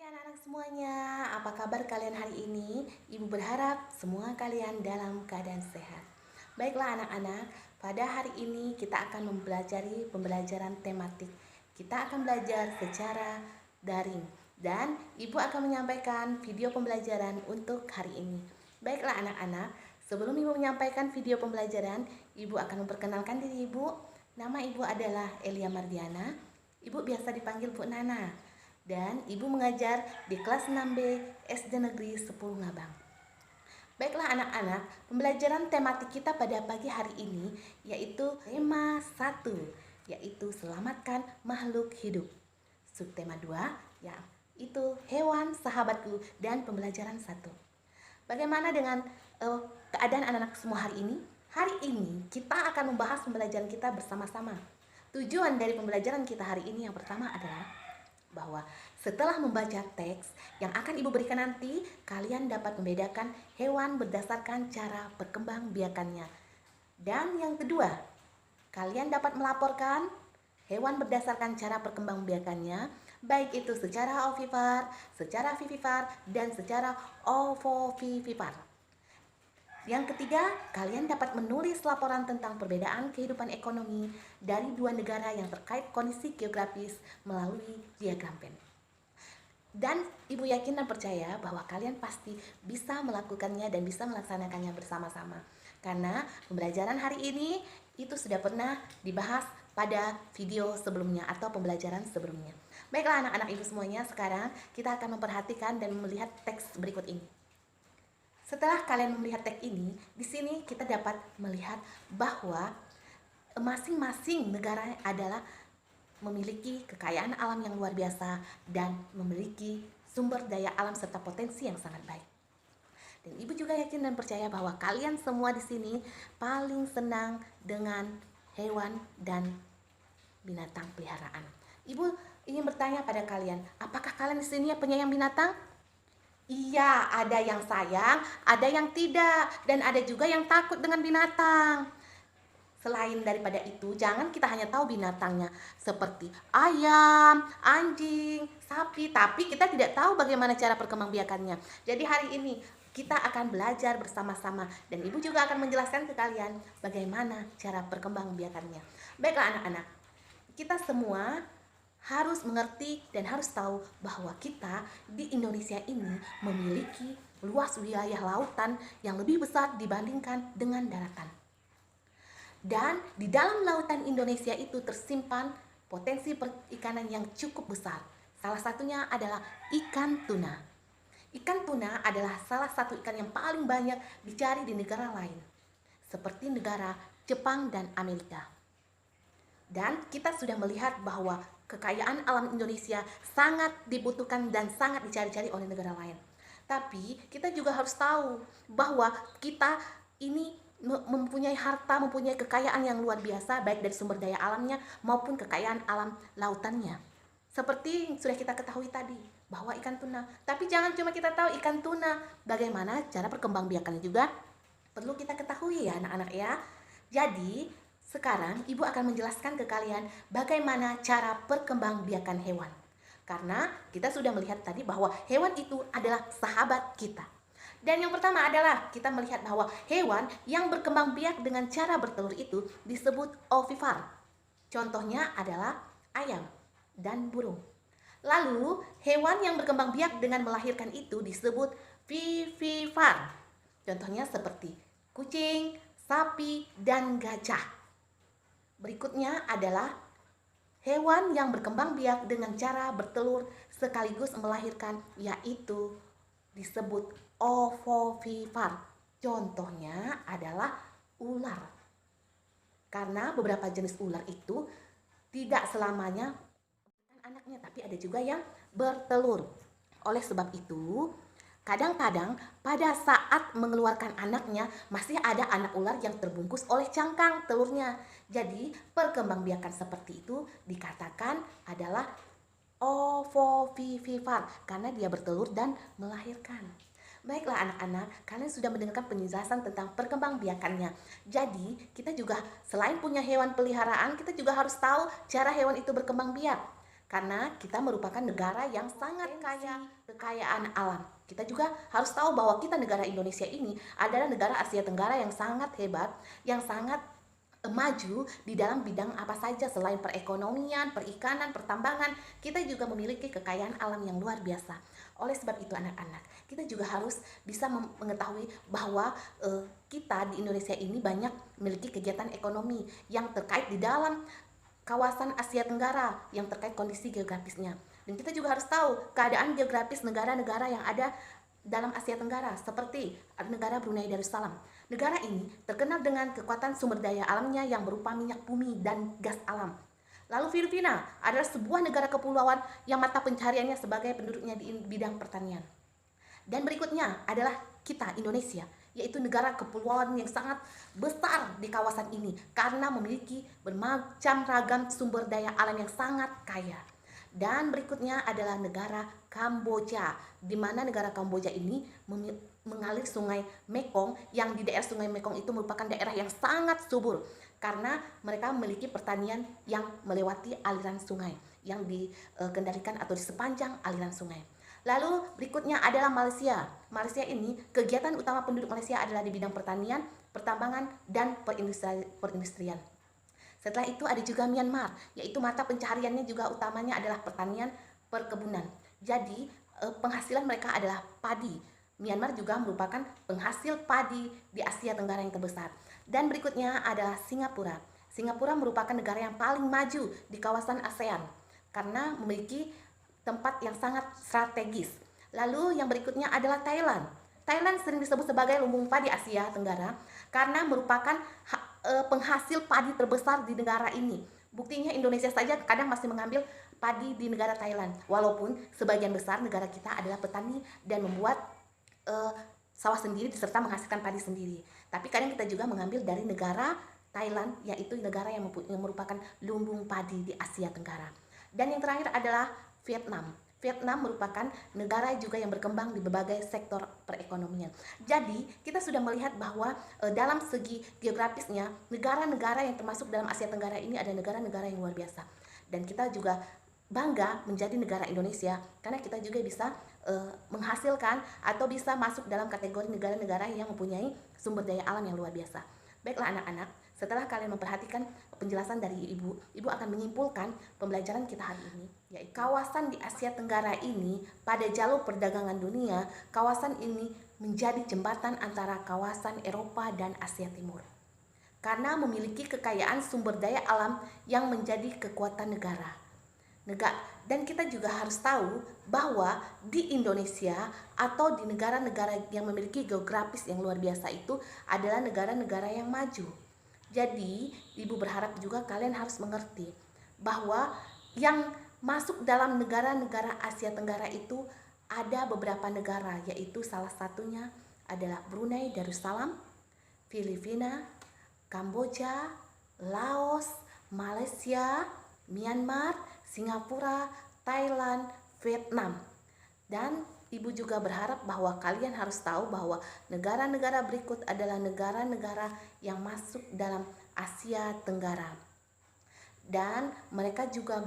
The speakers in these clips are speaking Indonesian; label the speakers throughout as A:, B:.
A: Hai anak-anak semuanya, apa kabar kalian hari ini? Ibu berharap semua kalian dalam keadaan sehat. Baiklah anak-anak, pada hari ini kita akan mempelajari pembelajaran tematik. Kita akan belajar secara daring dan ibu akan menyampaikan video pembelajaran untuk hari ini. Baiklah anak-anak, sebelum ibu menyampaikan video pembelajaran, ibu akan memperkenalkan diri ibu. Nama ibu adalah Elia Mardiana. Ibu biasa dipanggil Bu Nana. Dan ibu mengajar di kelas 6B SD Negeri 10 Ngabang. Baiklah anak-anak, pembelajaran tematik kita pada pagi hari ini yaitu tema 1, yaitu selamatkan makhluk hidup. Subtema 2, yaitu hewan sahabatku, dan pembelajaran 1. Bagaimana dengan keadaan anak-anak semua hari ini? Hari ini kita akan membahas pembelajaran kita bersama-sama. Tujuan dari pembelajaran kita hari ini yang pertama adalah bahwa setelah membaca teks yang akan ibu berikan nanti, kalian dapat membedakan hewan berdasarkan cara perkembangbiakannya. Dan yang kedua, kalian dapat melaporkan hewan berdasarkan cara perkembangbiakannya, baik itu secara ovipar, secara vivipar, dan secara ovovivipar. Yang ketiga, kalian dapat menulis laporan tentang perbedaan kehidupan ekonomi dari dua negara yang terkait kondisi geografis melalui diagram Venn. Dan ibu yakin dan percaya bahwa kalian pasti bisa melakukannya dan bisa melaksanakannya bersama-sama. Karena pembelajaran hari ini itu sudah pernah dibahas pada video sebelumnya atau pembelajaran sebelumnya. Baiklah anak-anak ibu semuanya, sekarang kita akan memperhatikan dan melihat teks berikut ini. Setelah kalian melihat teks ini, di sini kita dapat melihat bahwa masing-masing negara adalah memiliki kekayaan alam yang luar biasa dan memiliki sumber daya alam serta potensi yang sangat baik. Dan ibu juga yakin dan percaya bahwa kalian semua di sini paling senang dengan hewan dan binatang peliharaan. Ibu ingin bertanya pada kalian, apakah kalian di sini penyayang binatang? Iya, ada yang sayang, ada yang tidak, dan ada juga yang takut dengan binatang. Selain daripada itu, jangan kita hanya tahu binatangnya seperti ayam, anjing, sapi, tapi kita tidak tahu bagaimana cara perkembangbiakannya. Jadi hari ini kita akan belajar bersama-sama dan ibu juga akan menjelaskan ke kalian bagaimana cara perkembangbiakannya. Baiklah anak-anak, kita semua harus mengerti dan harus tahu bahwa kita di Indonesia ini memiliki luas wilayah lautan yang lebih besar dibandingkan dengan daratan. Dan di dalam lautan Indonesia itu tersimpan potensi perikanan yang cukup besar. Salah satunya adalah ikan tuna. Ikan tuna adalah salah satu ikan yang paling banyak dicari di negara lain, seperti negara Jepang dan Amerika. Dan kita sudah melihat bahwa kekayaan alam Indonesia sangat dibutuhkan dan sangat dicari-cari oleh negara lain. Tapi kita juga harus tahu bahwa kita ini mempunyai harta, mempunyai kekayaan yang luar biasa, baik dari sumber daya alamnya maupun kekayaan alam lautannya. Seperti yang sudah kita ketahui tadi, bahwa ikan tuna. Tapi jangan cuma kita tahu ikan tuna, bagaimana cara perkembangbiakannya juga perlu kita ketahui ya anak-anak ya. Jadi sekarang ibu akan menjelaskan ke kalian bagaimana cara perkembangbiakan hewan. Karena kita sudah melihat tadi bahwa hewan itu adalah sahabat kita. Dan yang pertama adalah kita melihat bahwa hewan yang berkembang biak dengan cara bertelur itu disebut ovipar. Contohnya adalah ayam dan burung. Lalu hewan yang berkembang biak dengan melahirkan itu disebut vivipar. Contohnya seperti kucing, sapi, dan gajah. Berikutnya adalah hewan yang berkembang biak dengan cara bertelur sekaligus melahirkan, yaitu disebut ovovivipar. Contohnya adalah ular. Karena beberapa jenis ular itu tidak selamanya anaknya, tapi ada juga yang bertelur. Oleh sebab itu, kadang-kadang pada saat mengeluarkan anaknya masih ada anak ular yang terbungkus oleh cangkang telurnya. Jadi perkembangbiakan seperti itu dikatakan adalah ovovivipar karena dia bertelur dan melahirkan. Baiklah anak-anak, kalian sudah mendengarkan penjelasan tentang perkembangbiakannya. Jadi kita juga selain punya hewan peliharaan, kita juga harus tahu cara hewan itu berkembang biak. Karena kita merupakan negara yang sangat kaya kekayaan alam. Kita juga harus tahu bahwa kita negara Indonesia ini adalah negara Asia Tenggara yang sangat hebat, yang sangat maju di dalam bidang apa saja selain perekonomian, perikanan, pertambangan. Kita juga memiliki kekayaan alam yang luar biasa. Oleh sebab itu anak-anak, kita juga harus bisa mengetahui bahwa kita di Indonesia ini banyak memiliki kegiatan ekonomi yang terkait di dalam kawasan Asia Tenggara yang terkait kondisi geografisnya. Dan kita juga harus tahu keadaan geografis negara-negara yang ada dalam Asia Tenggara, seperti negara Brunei Darussalam. Negara ini terkenal dengan kekuatan sumber daya alamnya yang berupa minyak bumi dan gas alam. Lalu Filipina adalah sebuah negara kepulauan yang mata pencahariannya sebagai penduduknya di bidang pertanian. Dan berikutnya adalah kita, Indonesia, yaitu negara kepulauan yang sangat besar di kawasan ini karena memiliki bermacam ragam sumber daya alam yang sangat kaya. Dan berikutnya adalah negara Kamboja, di mana negara Kamboja ini mengalir sungai Mekong, yang di daerah sungai Mekong itu merupakan daerah yang sangat subur karena mereka memiliki pertanian yang melewati aliran sungai yang dikendalikan atau di sepanjang aliran sungai. Lalu berikutnya adalah Malaysia. Malaysia ini kegiatan utama penduduk Malaysia adalah di bidang pertanian, pertambangan, dan perindustrian. Setelah itu ada juga Myanmar, yaitu mata pencahariannya juga utamanya adalah pertanian, perkebunan. Jadi penghasilan mereka adalah padi. Myanmar juga merupakan penghasil padi di Asia Tenggara yang terbesar. Dan berikutnya adalah Singapura. Singapura merupakan negara yang paling maju di kawasan ASEAN karena memiliki tempat yang sangat strategis. Lalu yang berikutnya adalah Thailand. Thailand sering disebut sebagai lumbung padi Asia Tenggara karena merupakan penghasil padi terbesar di negara ini. Buktinya Indonesia saja kadang masih mengambil padi di negara Thailand, walaupun sebagian besar negara kita adalah petani dan membuat sawah sendiri serta menghasilkan padi sendiri. Tapi kadang kita juga mengambil dari negara Thailand, yaitu negara yang merupakan lumbung padi di Asia Tenggara. Dan yang terakhir adalah Vietnam. Vietnam merupakan negara juga yang berkembang di berbagai sektor perekonomian. Jadi kita sudah melihat bahwa dalam segi geografisnya negara-negara yang termasuk dalam Asia Tenggara ini ada negara-negara yang luar biasa. Dan kita juga bangga menjadi negara Indonesia karena kita juga bisa menghasilkan atau bisa masuk dalam kategori negara-negara yang mempunyai sumber daya alam yang luar biasa. Baiklah anak-anak, setelah kalian memperhatikan penjelasan dari Ibu akan menyimpulkan pembelajaran kita hari ini, yaitu kawasan di Asia Tenggara ini pada jalur perdagangan dunia, kawasan ini menjadi jembatan antara kawasan Eropa dan Asia Timur. Karena memiliki kekayaan sumber daya alam yang menjadi kekuatan negara. Dan kita juga harus tahu bahwa di Indonesia atau di negara-negara yang memiliki geografis yang luar biasa itu adalah negara-negara yang maju. Jadi, Ibu berharap juga kalian harus mengerti bahwa yang masuk dalam negara-negara Asia Tenggara itu ada beberapa negara, yaitu salah satunya adalah Brunei Darussalam, Filipina, Kamboja, Laos, Malaysia, Myanmar, Singapura, Thailand, Vietnam. Dan Ibu juga berharap bahwa kalian harus tahu bahwa negara-negara berikut adalah negara-negara yang masuk dalam Asia Tenggara. Dan mereka juga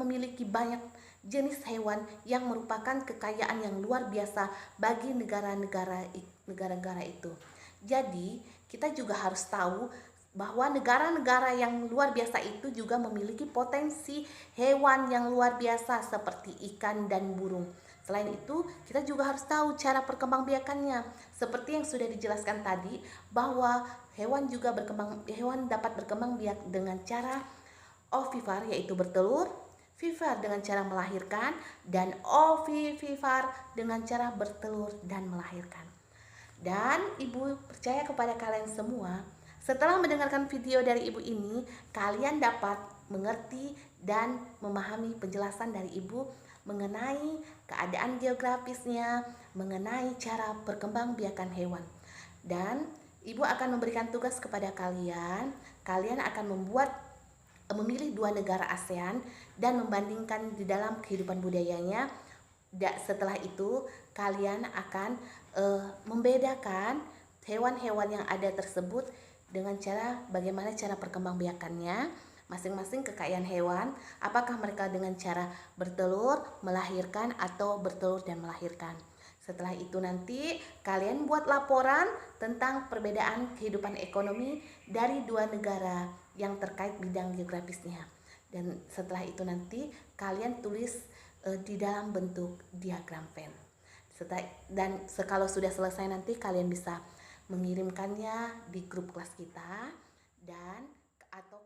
A: memiliki banyak jenis hewan yang merupakan kekayaan yang luar biasa bagi negara-negara itu. Jadi, kita juga harus tahu bahwa negara-negara yang luar biasa itu juga memiliki potensi hewan yang luar biasa seperti ikan dan burung. Selain itu, kita juga harus tahu cara perkembangbiakannya. Seperti yang sudah dijelaskan tadi, bahwa hewan dapat berkembang biak dengan cara ovivivar, yaitu bertelur, vivipar dengan cara melahirkan, dan ovivipar dengan cara bertelur dan melahirkan. Dan Ibu percaya kepada kalian semua, setelah mendengarkan video dari Ibu ini, kalian dapat mengerti dan memahami penjelasan dari Ibu mengenai keadaan geografisnya, mengenai cara perkembangbiakan hewan. Dan Ibu akan memberikan tugas kepada kalian. Kalian akan memilih 2 negara ASEAN dan membandingkan di dalam kehidupan budayanya. Setelah itu kalian akan membedakan hewan-hewan yang ada tersebut dengan bagaimana cara perkembangbiakannya, masing-masing kekayaan hewan, apakah mereka dengan cara bertelur, melahirkan, atau bertelur dan melahirkan. Setelah itu nanti kalian buat laporan tentang perbedaan kehidupan ekonomi dari dua negara yang terkait bidang geografisnya. Dan setelah itu nanti kalian tulis di dalam bentuk diagram Venn. Dan kalau sudah selesai nanti kalian bisa mengirimkannya di grup kelas kita dan atau